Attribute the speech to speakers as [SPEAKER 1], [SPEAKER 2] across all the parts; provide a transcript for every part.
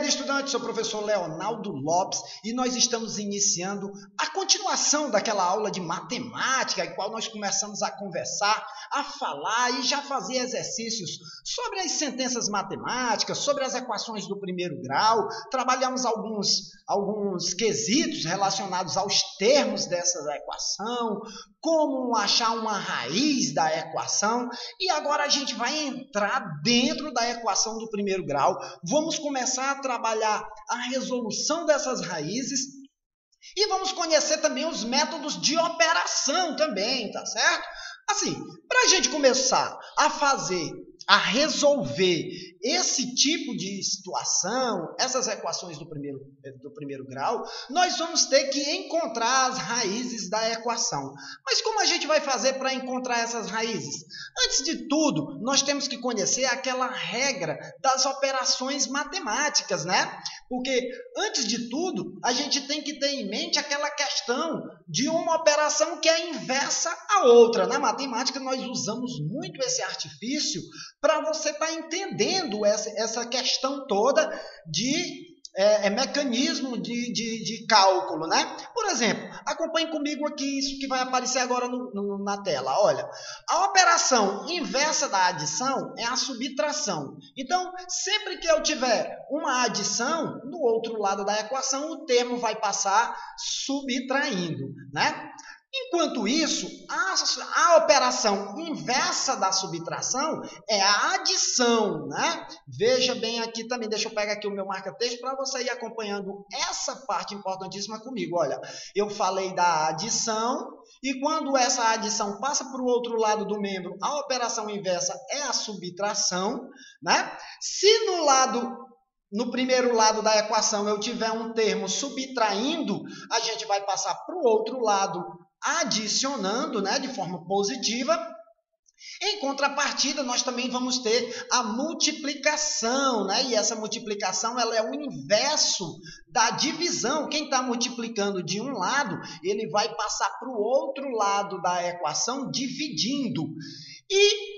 [SPEAKER 1] dia, estudante, sou o professor Leonardo Lopes e nós estamos iniciando a continuação daquela aula de matemática em qual nós começamos a conversar, a falar e já fazer exercícios sobre as sentenças matemáticas, sobre as equações do primeiro grau, trabalhamos alguns quesitos relacionados aos termos dessa equação, como achar uma raiz da equação e agora a gente vai entrar dentro da equação do primeiro grau, vamos começar a trabalhar a resolução dessas raízes e vamos conhecer também os métodos de operação também, tá certo? Assim, para a gente começar a resolver esse tipo de situação, essas equações do primeiro grau, nós vamos ter que encontrar as raízes da equação. Mas como a gente vai fazer para encontrar essas raízes? Antes de tudo, nós temos que conhecer aquela regra das operações matemáticas, né? Porque, antes de tudo, a gente tem que ter em mente aquela questão de uma operação que é inversa à outra. Na matemática, nós usamos muito esse artifício para você estar entendendo essa questão toda de mecanismo de cálculo, né? Por exemplo, acompanhe comigo aqui isso que vai aparecer agora na tela. Olha, a operação inversa da adição é a subtração. Então, sempre que eu tiver uma adição, no outro lado da equação, o termo vai passar subtraindo, né? Enquanto isso, a operação inversa da subtração é a adição, né? Veja bem aqui também, deixa eu pegar aqui o meu marca-texto para você ir acompanhando essa parte importantíssima comigo. Olha, eu falei da adição e quando essa adição passa para o outro lado do membro, a operação inversa é a subtração, né? Se no primeiro lado da equação eu tiver um termo subtraindo, a gente vai passar para o outro lado adicionando, né, de forma positiva. Em contrapartida, nós também vamos ter a multiplicação, né? E essa multiplicação ela é o inverso da divisão. Quem está multiplicando de um lado, ele vai passar para o outro lado da equação dividindo. E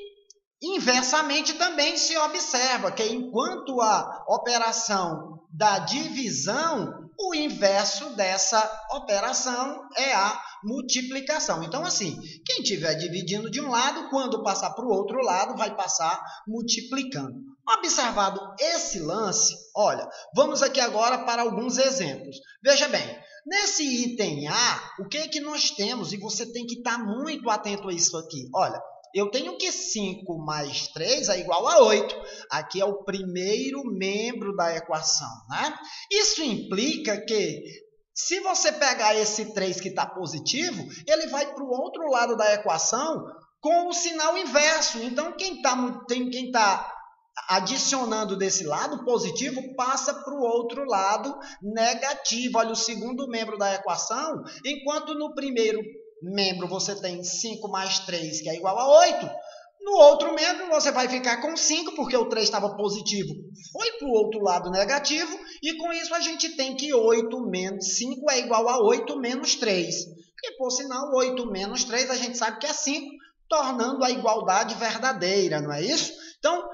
[SPEAKER 1] inversamente também se observa que enquanto a operação da divisão, o inverso dessa operação é a multiplicação. Então, assim, quem estiver dividindo de um lado, quando passar para o outro lado, vai passar multiplicando. Observado esse lance, olha, vamos aqui agora para alguns exemplos. Veja bem, nesse item A, o que é que nós temos? E você tem que estar muito atento a isso aqui. Olha, eu tenho que 5 mais 3 é igual a 8. Aqui é o primeiro membro da equação, né? Isso implica que, se você pegar esse 3 que está positivo, ele vai para o outro lado da equação com o sinal inverso. Então, quem está adicionando desse lado positivo passa para o outro lado negativo. Olha, o segundo membro da equação, enquanto no primeiro membro você tem 5 mais 3, que é igual a 8. No outro membro você vai ficar com 5, porque o 3 estava positivo, foi para o outro lado negativo, e com isso a gente tem que 8 menos 5 é igual a 8 menos 3. E por sinal, 8 menos 3 a gente sabe que é 5, tornando a igualdade verdadeira, não é isso? Então,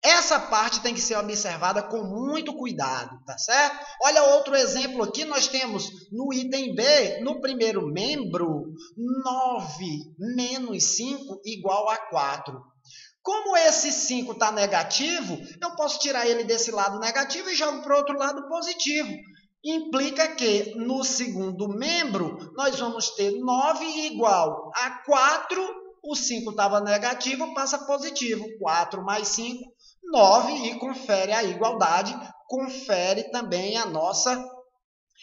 [SPEAKER 1] essa parte tem que ser observada com muito cuidado, tá certo? Olha outro exemplo aqui, nós temos no item B, no primeiro membro, 9 menos 5 igual a 4. Como esse 5 está negativo, eu posso tirar ele desse lado negativo e jogo para o outro lado positivo. Implica que no segundo membro, nós vamos ter 9 igual a 4, o 5 estava negativo, passa positivo, 4 mais 5, 9 e confere a igualdade, confere também a nossa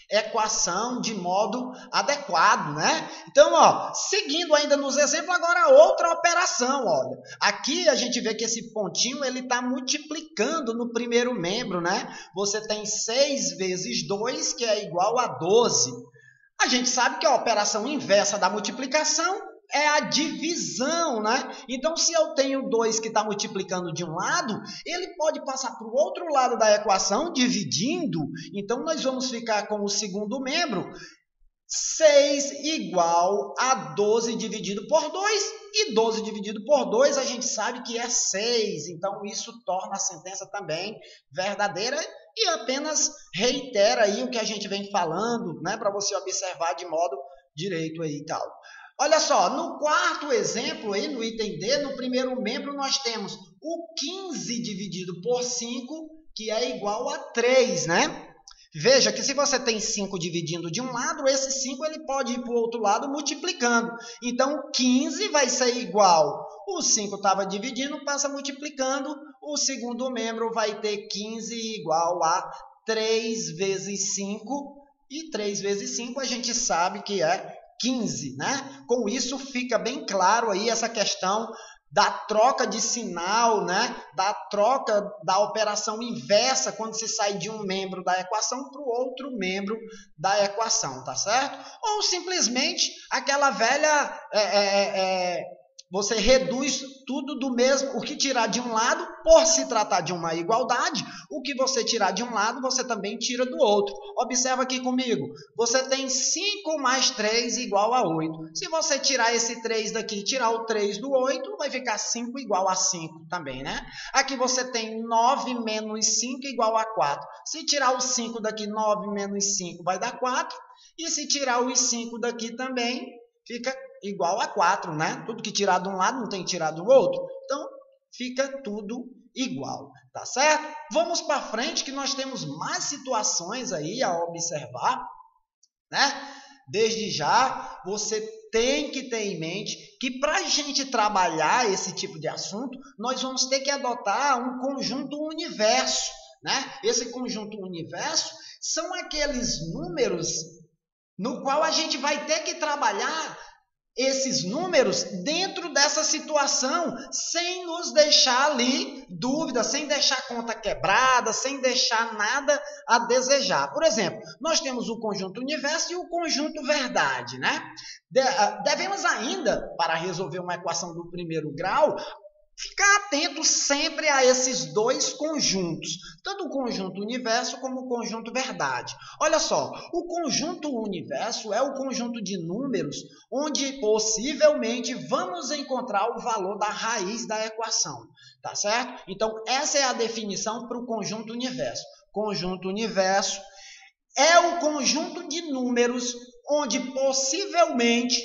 [SPEAKER 1] equação de modo adequado, né? Então, ó, seguindo ainda nos exemplos, agora outra operação, olha. Aqui a gente vê que esse pontinho ele está multiplicando no primeiro membro, né? Você tem 6 vezes 2, que é igual a 12. A gente sabe que a operação inversa da multiplicação é a divisão, né? Então, se eu tenho 2 que está multiplicando de um lado, ele pode passar para o outro lado da equação, dividindo. Então, nós vamos ficar com o segundo membro. 6 igual a 12 dividido por 2, e 12 dividido por 2 a gente sabe que é 6, então isso torna a sentença também verdadeira e apenas reitera aí o que a gente vem falando, né, para você observar de modo direito aí e tal. Olha só, no quarto exemplo, aí, no item D, no primeiro membro, nós temos o 15 dividido por 5, que é igual a 3, né? Veja que se você tem 5 dividindo de um lado, esse 5 ele pode ir para o outro lado multiplicando. Então, 15 vai ser igual. O 5 estava dividindo, passa multiplicando. O segundo membro vai ter 15 igual a 3 vezes 5. E 3 vezes 5 a gente sabe que é 15, né? Com isso fica bem claro aí essa questão da troca de sinal, né? Da troca da operação inversa quando se sai de um membro da equação para o outro membro da equação, tá certo? Ou simplesmente aquela velha... você reduz tudo do mesmo, o que tirar de um lado, por se tratar de uma igualdade, o que você tirar de um lado, você também tira do outro. Observa aqui comigo, você tem 5 mais 3 igual a 8. Se você tirar esse 3 daqui e tirar o 3 do 8, vai ficar 5 igual a 5 também, né? Aqui você tem 9 menos 5 igual a 4. Se tirar o 5 daqui, 9 menos 5 vai dar 4. E se tirar os 5 daqui também, fica igual a 4, né? Tudo que tirar de um lado não tem que tirar do outro. Então, fica tudo igual, tá certo? Vamos para frente que nós temos mais situações aí a observar, né? Desde já, você tem que ter em mente que para a gente trabalhar esse tipo de assunto, nós vamos ter que adotar um conjunto universo, né? Esse conjunto universo são aqueles números no qual a gente vai ter que trabalhar esses números dentro dessa situação, sem nos deixar ali dúvida, sem deixar a conta quebrada, sem deixar nada a desejar. Por exemplo, nós temos o conjunto universo e o conjunto verdade, né? Devemos ainda, para resolver uma equação do primeiro grau, ficar atento sempre a esses dois conjuntos, tanto o conjunto universo como o conjunto verdade. Olha só, o conjunto universo é o conjunto de números onde possivelmente vamos encontrar o valor da raiz da equação, tá certo? Então, essa é a definição para o conjunto universo. Conjunto universo é o conjunto de números onde possivelmente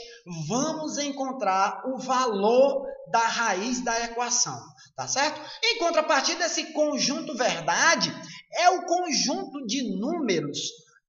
[SPEAKER 1] vamos encontrar o valor da raiz da equação, tá certo? Em contrapartida, esse conjunto verdade é o conjunto de números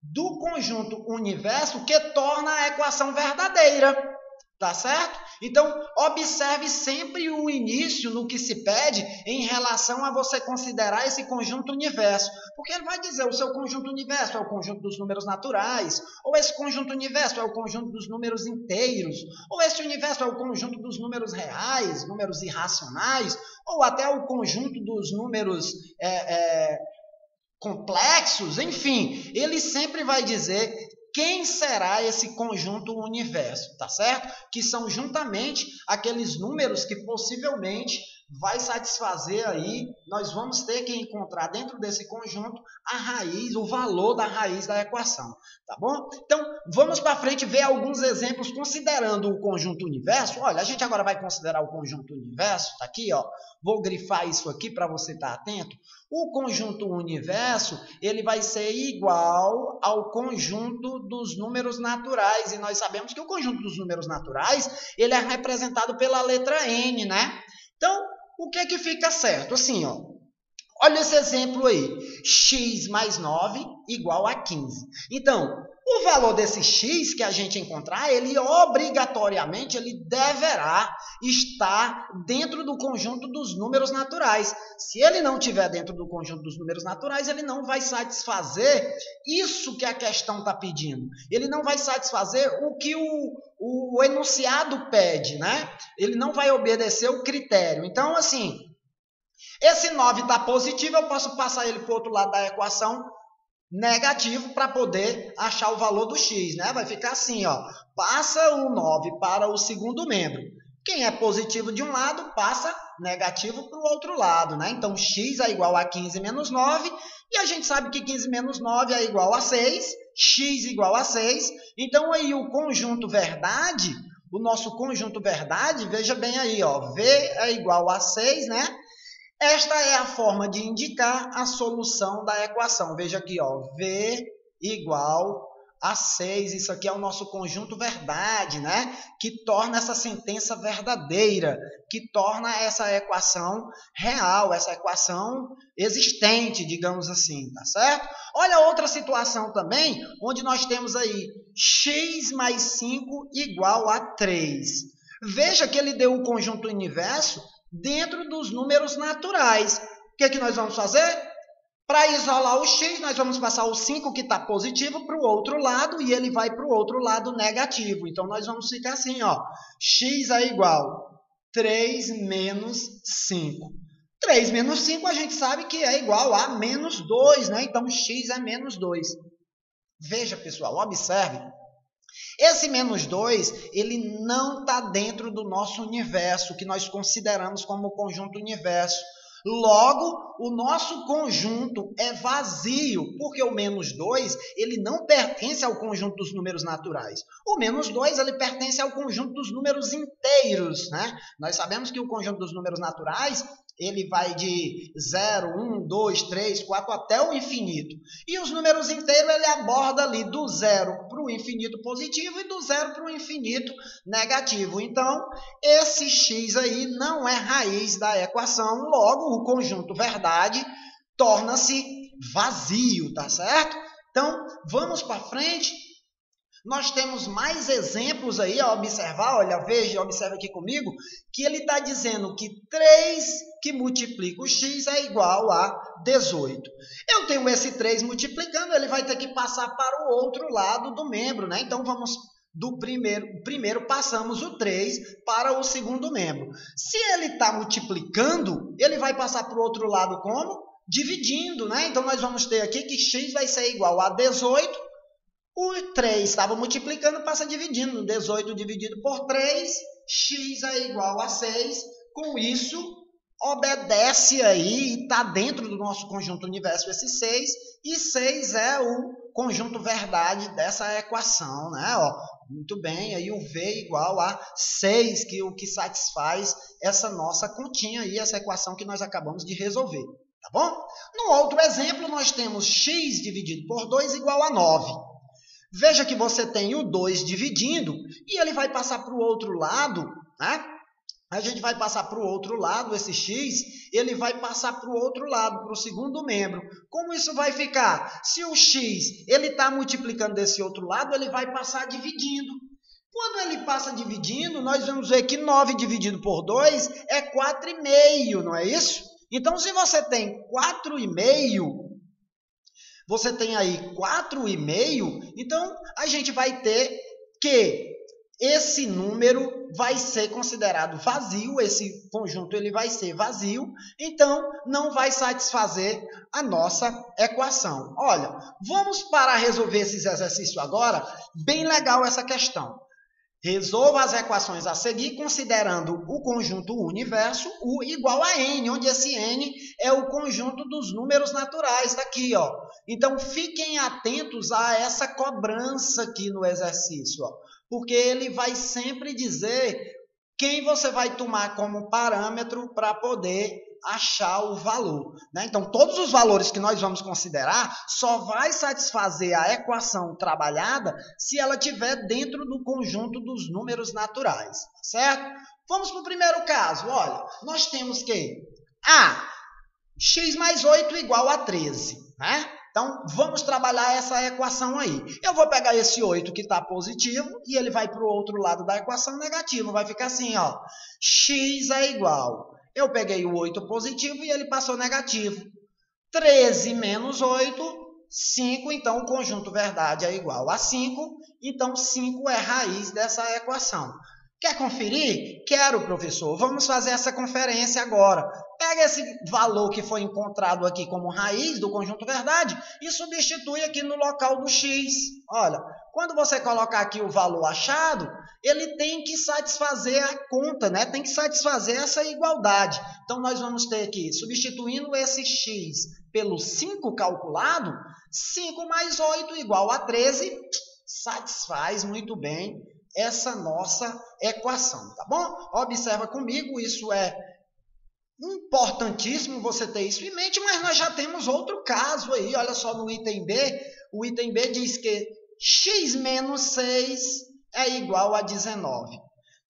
[SPEAKER 1] do conjunto universo que torna a equação verdadeira, tá certo? Então, observe sempre o início no que se pede em relação a você considerar esse conjunto universo. Porque ele vai dizer, o seu conjunto universo é o conjunto dos números naturais, ou esse conjunto universo é o conjunto dos números inteiros, ou esse universo é o conjunto dos números reais, números irracionais, ou até o conjunto dos números complexos, enfim. Ele sempre vai dizer quem será esse conjunto universo, tá certo? Que são juntamente aqueles números que possivelmente vai satisfazer aí, nós vamos ter que encontrar dentro desse conjunto a raiz, o valor da raiz da equação, tá bom? Então, vamos para frente ver alguns exemplos considerando o conjunto universo. Olha, a gente agora vai considerar o conjunto universo, tá aqui, ó. Vou grifar isso aqui para você estar atento. O conjunto universo, ele vai ser igual ao conjunto dos números naturais, e nós sabemos que o conjunto dos números naturais, ele é representado pela letra N, né? Então, o que é que fica certo? Assim, ó, olha esse exemplo aí, x mais 9 igual a 15. Então, o valor desse x que a gente encontrar, ele obrigatoriamente ele deverá estar dentro do conjunto dos números naturais. Se ele não estiver dentro do conjunto dos números naturais, ele não vai satisfazer isso que a questão está pedindo. Ele não vai satisfazer o que o enunciado pede, né? Ele não vai obedecer o critério. Então, assim, esse 9 está positivo, eu posso passar ele para o outro lado da equação negativo para poder achar o valor do x, né? Vai ficar assim, ó, passa o 9 para o segundo membro. Quem é positivo de um lado, passa negativo para o outro lado, né? Então, x é igual a 15 menos 9, e a gente sabe que 15 menos 9 é igual a 6, x igual a 6. Então, aí o conjunto verdade, o nosso conjunto verdade, veja bem aí, ó, v é igual a 6, né? Esta é a forma de indicar a solução da equação. Veja aqui, ó, v igual a 6. Isso aqui é o nosso conjunto verdade, né? Que torna essa sentença verdadeira, que torna essa equação real, essa equação existente, digamos assim, tá certo? Olha outra situação também, onde nós temos aí x mais 5 igual a 3. Veja que ele deu o conjunto inverso dentro dos números naturais. O que nós vamos fazer? Para isolar o x, nós vamos passar o 5 que está positivo para o outro lado e ele vai para o outro lado negativo. Então, nós vamos ficar assim, ó, x é igual 3 menos 5. 3 menos 5 a gente sabe que é igual a menos 2, né? Então, x é menos 2. Veja, pessoal, observe. Esse menos 2, ele não está dentro do nosso universo, que nós consideramos como conjunto universo. Logo, o nosso conjunto é vazio, porque o menos 2, ele não pertence ao conjunto dos números naturais. O menos 2, ele pertence ao conjunto dos números inteiros, né? Nós sabemos que o conjunto dos números naturais, ele vai de 0, 1, 2, 3, 4 até o infinito. E os números inteiros, ele aborda ali do 0 para o infinito positivo e do 0 para o infinito negativo. Então, esse x aí não é raiz da equação, logo o conjunto verdade torna-se vazio, tá certo? Então, vamos para frente. Nós temos mais exemplos aí a observar, olha, veja, observa aqui comigo, que ele está dizendo que 3 que multiplica o x é igual a 18. Eu tenho esse 3 multiplicando, ele vai ter que passar para o outro lado do membro, né? Então, vamos do primeiro passamos o 3 para o segundo membro. Se ele está multiplicando, ele vai passar para o outro lado como? Dividindo, né? Então, nós vamos ter aqui que x vai ser igual a 18. O 3 estava multiplicando, passa dividindo. 18 dividido por 3, x é igual a 6. Com isso, obedece aí e está dentro do nosso conjunto universo esse 6. E 6 é o conjunto verdade dessa equação, né? Ó, muito bem, aí o v igual a 6, que o que satisfaz essa nossa continha aí, essa equação que nós acabamos de resolver. Tá bom? No outro exemplo, nós temos x dividido por 2 igual a 9. Veja que você tem o 2 dividindo e ele vai passar para o outro lado, né? A gente vai passar para o outro lado, esse x, ele vai passar para o outro lado, para o segundo membro. Como isso vai ficar? Se o x ele está multiplicando desse outro lado, ele vai passar dividindo. Quando ele passa dividindo, nós vamos ver que 9 dividido por 2 é 4,5, não é isso? Então, se você tem 4,5... Você tem aí 4,5, então a gente vai ter que esse número vai ser considerado vazio, esse conjunto ele vai ser vazio, então não vai satisfazer a nossa equação. Olha, vamos para resolver esses exercícios agora, bem legal essa questão. Resolva as equações a seguir considerando o conjunto universo, U igual a N, onde esse N é o conjunto dos números naturais, está aqui, ó. Então, fiquem atentos a essa cobrança aqui no exercício, ó, porque ele vai sempre dizer quem você vai tomar como parâmetro para poder achar o valor, né? Então, todos os valores que nós vamos considerar só vai satisfazer a equação trabalhada se ela estiver dentro do conjunto dos números naturais, certo? Vamos para o primeiro caso. Olha, nós temos que x mais 8 igual a 13, né? Então, vamos trabalhar essa equação aí. Eu vou pegar esse 8 que está positivo e ele vai para o outro lado da equação negativo. Vai ficar assim, ó, x é igual... Eu peguei o 8 positivo e ele passou negativo. 13 menos 8, 5. Então, o conjunto verdade é igual a 5. Então, 5 é raiz dessa equação. Quer conferir? Quero, professor. Vamos fazer essa conferência agora. Pega esse valor que foi encontrado aqui como raiz do conjunto verdade e substitui aqui no local do x. Olha, quando você colocar aqui o valor achado, ele tem que satisfazer a conta, né? Tem que satisfazer essa igualdade. Então, nós vamos ter aqui, substituindo esse x pelo 5 calculado, 5 mais 8 igual a 13, satisfaz muito bem essa nossa equação, tá bom? Observa comigo, isso é importantíssimo você ter isso em mente, mas nós já temos outro caso aí, olha só no item B, o item B diz que x menos 6 é igual a 19.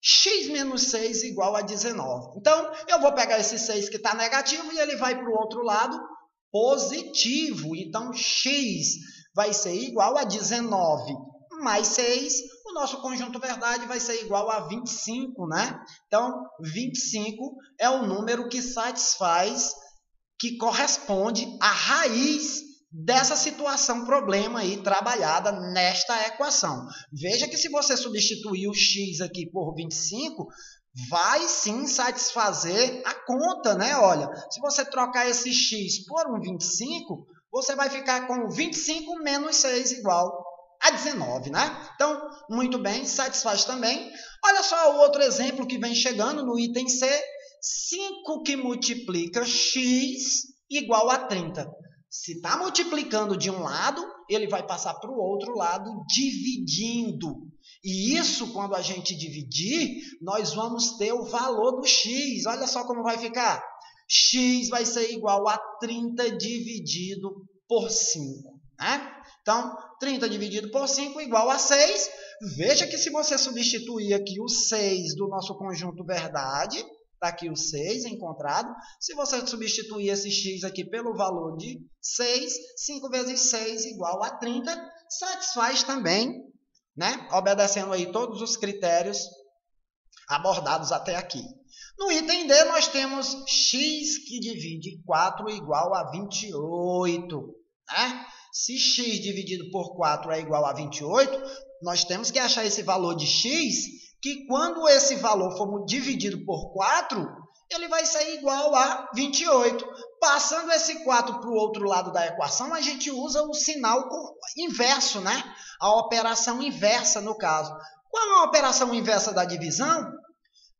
[SPEAKER 1] X menos 6 igual a 19. Então, eu vou pegar esse 6 que está negativo e ele vai para o outro lado positivo. Então, x vai ser igual a 19 mais 6, o nosso conjunto verdade vai ser igual a 25, né? Então, 25 é o número que satisfaz, que corresponde à raiz dessa situação, problema aí trabalhada nesta equação. Veja que se você substituir o x aqui por 25, vai sim satisfazer a conta, né? Olha, se você trocar esse x por um 25, você vai ficar com 25 menos 6 igual a 19, né? Então, muito bem, satisfaz também. Olha só o outro exemplo que vem chegando no item C. 5 que multiplica x igual a 30. Se está multiplicando de um lado, ele vai passar para o outro lado dividindo. E isso, quando a gente dividir, nós vamos ter o valor do x. Olha só como vai ficar. X vai ser igual a 30 dividido por 5, né? Então, 30 dividido por 5 igual a 6. Veja que se você substituir aqui o 6 do nosso conjunto verdade, está aqui o 6 encontrado. Se você substituir esse x aqui pelo valor de 6, 5 vezes 6 igual a 30, satisfaz também, né? Obedecendo aí todos os critérios abordados até aqui. No item D, nós temos x que divide 4 igual a 28, né? Se x dividido por 4 é igual a 28, nós temos que achar esse valor de x, que quando esse valor for dividido por 4, ele vai ser igual a 28. Passando esse 4 para o outro lado da equação, a gente usa o sinal inverso, né? A operação inversa, no caso. Qual é a operação inversa da divisão?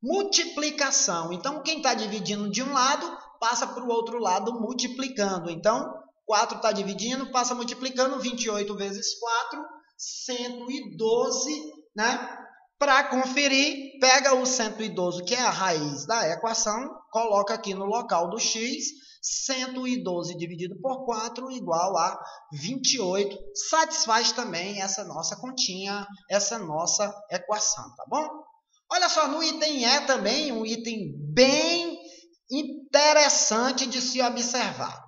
[SPEAKER 1] Multiplicação. Então, quem está dividindo de um lado, passa para o outro lado multiplicando. Então, 4 está dividindo, passa multiplicando, 28 vezes 4, 112, né? Para conferir, pega o 112, que é a raiz da equação, coloca aqui no local do x, 112 dividido por 4 igual a 28. Satisfaz também essa nossa continha, essa nossa equação, tá bom? Olha só, no item E também, um item bem interessante de se observar.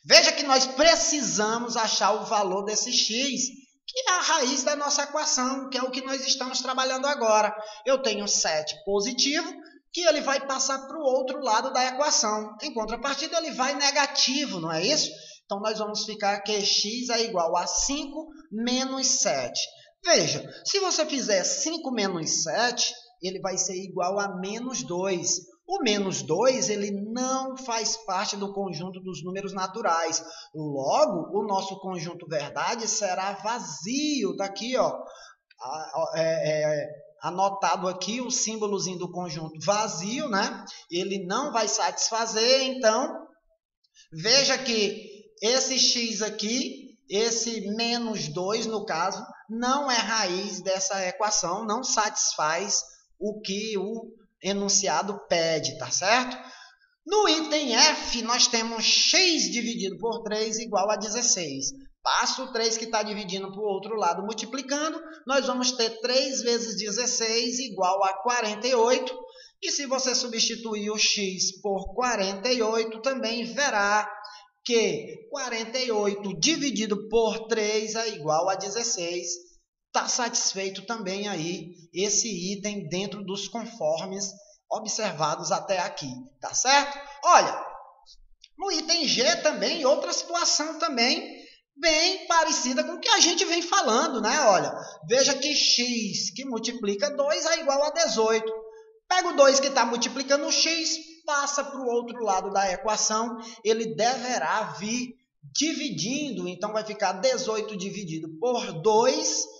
[SPEAKER 1] Veja que nós precisamos achar o valor desse x, que é a raiz da nossa equação, que é o que nós estamos trabalhando agora. Eu tenho 7 positivo, que ele vai passar para o outro lado da equação. Em contrapartida, ele vai negativo, não é isso? Então, nós vamos ficar que x é igual a 5 menos 7. Veja, se você fizer 5 menos 7, ele vai ser igual a menos 2. O menos 2, ele não faz parte do conjunto dos números naturais. Logo, o nosso conjunto verdade será vazio. Está aqui, ó, anotado aqui o símbolozinho do conjunto vazio, né? Ele não vai satisfazer, então, veja que esse x aqui, esse menos 2, no caso, não é raiz dessa equação, não satisfaz o que o enunciado pede, tá certo? No item F, nós temos x dividido por 3 igual a 16. Passa o 3 que está dividindo para o outro lado multiplicando, nós vamos ter 3 vezes 16 igual a 48. E se você substituir o x por 48, também verá que 48 dividido por 3 é igual a 16. Está satisfeito também aí esse item dentro dos conformes observados até aqui, tá certo? Olha, no item G também, outra situação também bem parecida com o que a gente vem falando, né? Olha, veja que x que multiplica 2 é igual a 18. Pega o 2 que está multiplicando o x, passa para o outro lado da equação, ele deverá vir dividindo, então vai ficar 18 dividido por 2,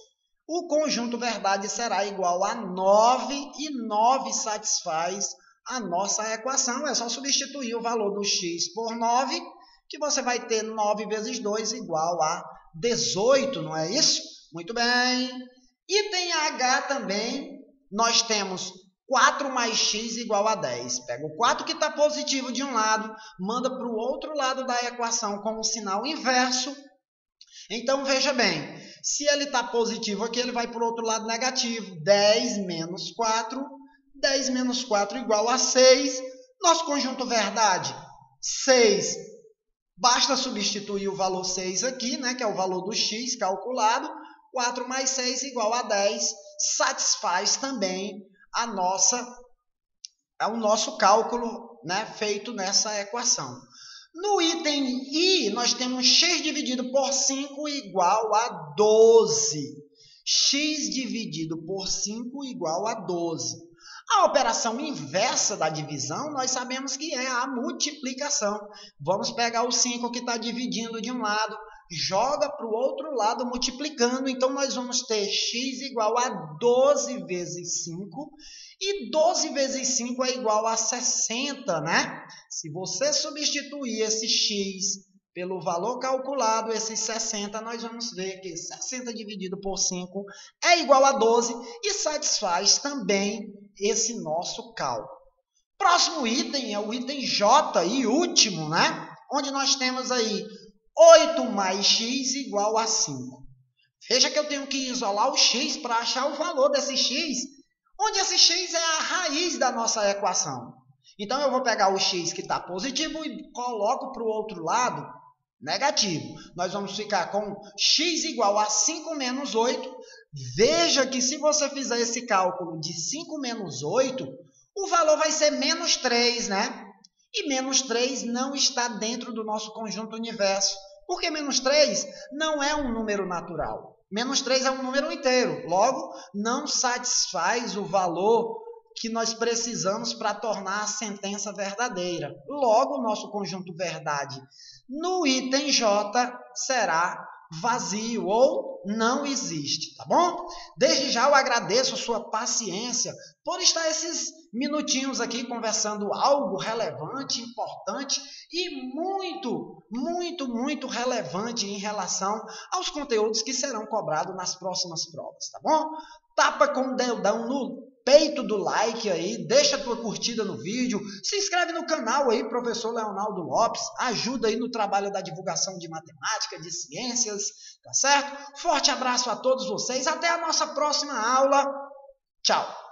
[SPEAKER 1] o conjunto verdade será igual a 9 e 9 satisfaz a nossa equação. É só substituir o valor do x por 9, que você vai ter 9 vezes 2 igual a 18, não é isso? Muito bem. Item H também, nós temos 4 mais x igual a 10. Pega o 4 que está positivo de um lado, manda para o outro lado da equação com o sinal inverso. Então, veja bem, se ele está positivo aqui, ele vai para o outro lado negativo. 10 menos 4, 10 menos 4 igual a 6. Nosso conjunto verdade, 6. Basta substituir o valor 6 aqui, né, que é o valor do x calculado. 4 mais 6 igual a 10. Satisfaz também o nosso cálculo, né, feito nessa equação. No item I, nós temos x dividido por 5 igual a 12. X dividido por 5 igual a 12. A operação inversa da divisão, nós sabemos que é a multiplicação. Vamos pegar o 5 que está dividindo de um lado, joga para o outro lado multiplicando. Então, nós vamos ter x igual a 12 vezes 5. E 12 vezes 5 é igual a 60, né? Se você substituir esse x pelo valor calculado, esses 60, nós vamos ver que 60 dividido por 5 é igual a 12 e satisfaz também esse nosso cálculo. Próximo item é o item J e último, né? Onde nós temos aí 8 mais x igual a 5. Veja que eu tenho que isolar o x para achar o valor desse x, onde esse x é a raiz da nossa equação. Então, eu vou pegar o x que está positivo e coloco para o outro lado negativo. Nós vamos ficar com x igual a 5 menos 8. Veja que se você fizer esse cálculo de 5 menos 8, o valor vai ser menos 3, né? E menos 3 não está dentro do nosso conjunto universo, porque menos 3 não é um número natural. Menos 3 é um número inteiro, logo, não satisfaz o valor que nós precisamos para tornar a sentença verdadeira. Logo, o nosso conjunto verdade no item J será vazio ou não existe, tá bom? Desde já eu agradeço a sua paciência por estar esses minutinhos aqui conversando algo relevante, importante e muito relevante em relação aos conteúdos que serão cobrados nas próximas provas, tá bom? Tapa com o dedão no peito do like aí, deixa a tua curtida no vídeo, se inscreve no canal aí, professor Leonaldo Lopes, ajuda aí no trabalho da divulgação de matemática, de ciências, tá certo? Forte abraço a todos vocês, até a nossa próxima aula, tchau!